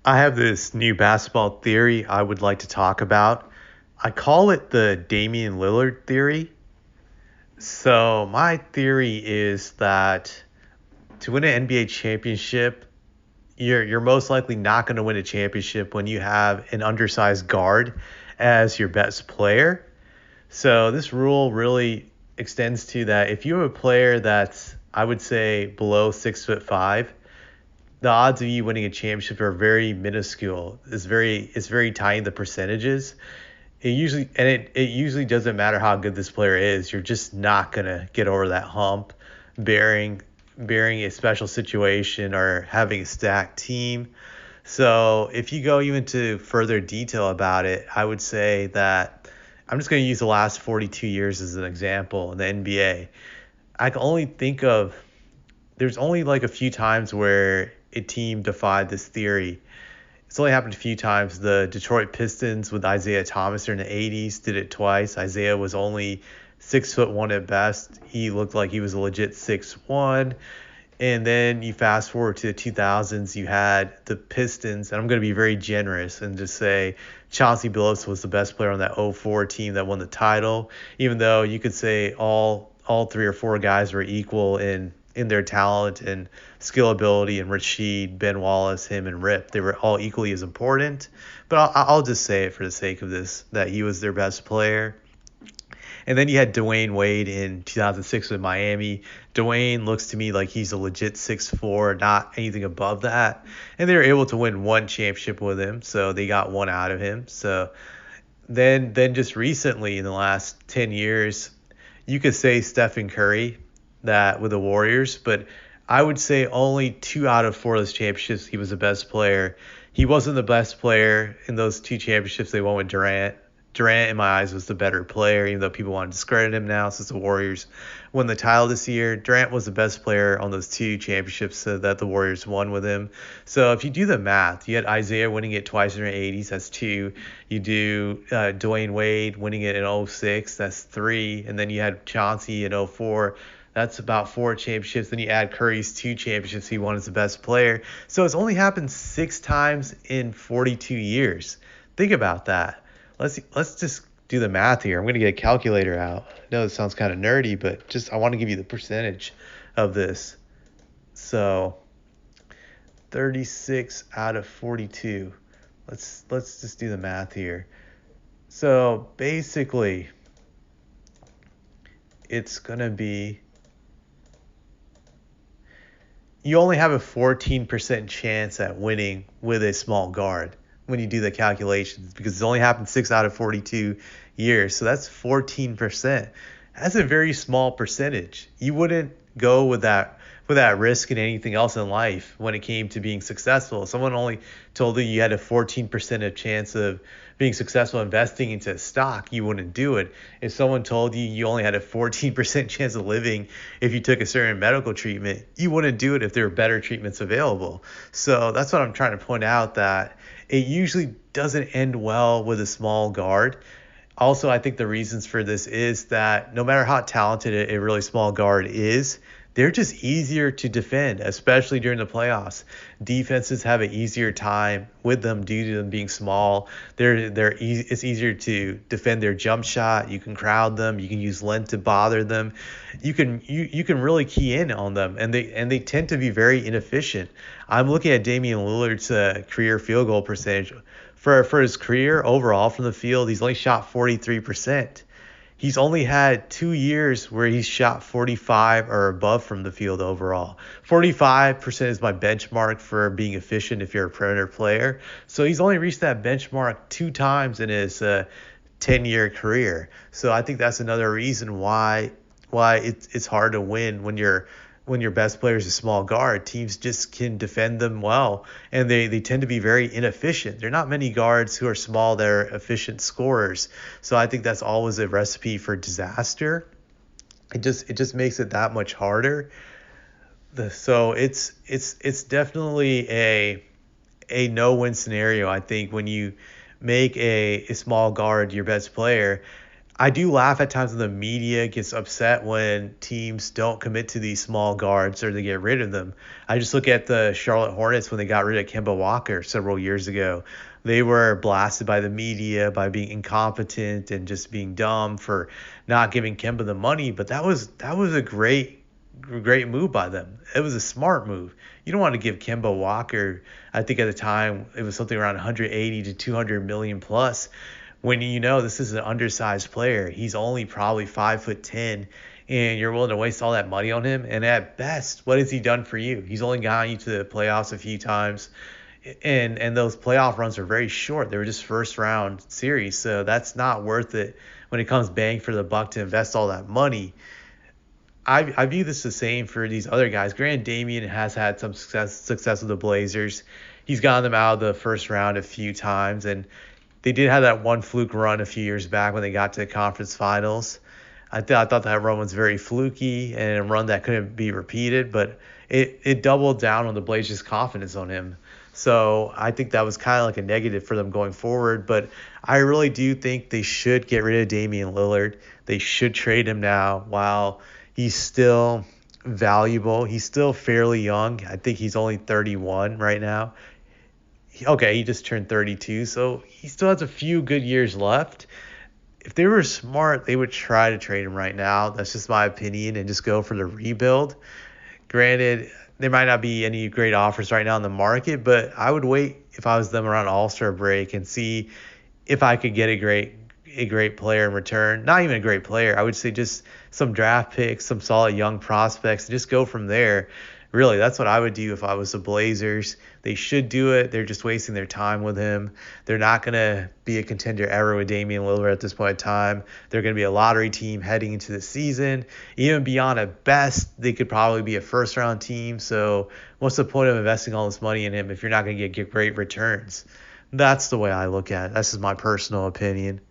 I have this new basketball theory I would like to talk about. I call it the Damian Lillard theory. So, my theory is that to win an NBA championship, you're most likely not going to win a championship when you have an undersized guard as your best player. So, this rule really extends to that if you have a player that's, I would say, below 6'5", the odds of you winning a championship are very minuscule. It's very tiny, the percentages. It usually doesn't matter how good this player is. You're just not gonna get over that hump, bearing bearing a special situation or having a stacked team. So if you go even into further detail about it, I would say that I'm just going to use the last 42 years as an example in the NBA. I can only think of there's only like a few times where a team defied this theory. It's only happened a few times. The Detroit Pistons with Isaiah Thomas in the 80s did it twice. Isaiah was only 6'1" at best. He looked like he was a legit 6'1". And then you fast forward to the 2000s, you had the Pistons, and I'm going to be very generous and just say Chauncey Billups was the best player on that '04 team that won the title, even though you could say all three or four guys were equal in their talent and skill ability, and Rasheed, Ben Wallace, him, and Rip. They were all equally as important. But I'll just say it for the sake of this, that he was their best player. And then you had Dwayne Wade in 2006 with Miami. Dwayne looks to me like he's a legit 6'4", not anything above that. And they were able to win one championship with him, so they got one out of him. So then just recently in the last 10 years, you could say Stephen Curry that with the Warriors, but I would say only 2 out of 4 of those championships he was the best player. He wasn't the best player in those 2 championships they won with Durant. Durant, in my eyes, was the better player, even though people want to discredit him now since the Warriors won the title this year. Durant was the best player on those 2 championships that the Warriors won with him. So if you do the math, you had Isaiah winning it twice in the 80s, that's 2. You do Dwayne Wade winning it in '06, that's 3. And then you had Chauncey in '04. That's about 4 championships. Then you add Curry's 2 championships he won as the best player. So it's only happened 6 times in 42 years. Think about that. Let's just do the math here. I'm going to get a calculator out. I know it sounds kind of nerdy, but just I want to give you the percentage of this. So 36 out of 42. Let's just do the math here. So basically, it's going to be you only have a 14% chance at winning with a small guard when you do the calculations, because it's only happened 6 out of 42 years. So that's 14%. That's a very small percentage. You wouldn't go with that risk in anything else in life when it came to being successful. If someone only told you had a 14% of chance of being successful investing into a stock, you wouldn't do it. If someone told you only had a 14% chance of living if you took a certain medical treatment, you wouldn't do it if there were better treatments available. So that's what I'm trying to point out, that it usually doesn't end well with a small guard. Also, I think the reasons for this is that no matter how talented a really small guard is, they're just easier to defend, especially during the playoffs. Defenses have an easier time with them due to them being small. It's easier to defend their jump shot. You can crowd them. You can use length to bother them. You can really key in on them, and they tend to be very inefficient. I'm looking at Damian Lillard's career field goal percentage. For his career overall from the field, he's only shot 43%. He's only had 2 years where he's shot 45 or above from the field overall. 45% is my benchmark for being efficient if you're a perimeter player. So he's only reached that benchmark 2 times in his 10-year career. So I think that's another reason why it's hard to win when your best player is a small guard. Teams just can defend them well, and they tend to be very inefficient. There are not many guards who are small that are efficient scorers. So I think that's always a recipe for disaster. It just makes it that much harder. So it's definitely a no-win scenario, I think, when you make a small guard your best player. I do laugh at times when the media gets upset when teams don't commit to these small guards or they get rid of them. I just look at the Charlotte Hornets when they got rid of Kemba Walker several years ago. They were blasted by the media by being incompetent and just being dumb for not giving Kemba the money, but that was a great move by them. It was a smart move. You don't want to give Kemba Walker, I think at the time it was something around 180 to 200 million plus, when you know this is an undersized player. He's only probably 5'10", and you're willing to waste all that money on him. And at best, what has he done for you? He's only gotten you to the playoffs a few times, and those playoff runs are very short. They were just first round series, so that's not worth it when it comes bang for the buck to invest all that money. I view this the same for these other guys. Granted, Damian has had some success with the Blazers. He's gotten them out of the first round a few times, and they did have that one fluke run a few years back when they got to the conference finals. I thought that run was very fluky and a run that couldn't be repeated, but it doubled down on the Blazers' confidence on him. So I think that was kind of like a negative for them going forward. But I really do think they should get rid of Damian Lillard. They should trade him now while he's still valuable. He's still fairly young. I think he's only 31 right now. Okay, he just turned 32, so he still has a few good years left. If they were smart, they would try to trade him right now. That's just my opinion, and just go for the rebuild. Granted, there might not be any great offers right now in the market, but I would wait if I was them around All-Star break and see if I could get a great player in return. Not even a great player. I would say just some draft picks, some solid young prospects, and just go from there. Really, that's what I would do if I was the Blazers. They should do it. They're just wasting their time with him. They're not going to be a contender ever with Damian Lillard at this point in time. They're going to be a lottery team heading into the season. Even beyond at best, they could probably be a first-round team. So what's the point of investing all this money in him if you're not going to get great returns? That's the way I look at it. That's just my personal opinion.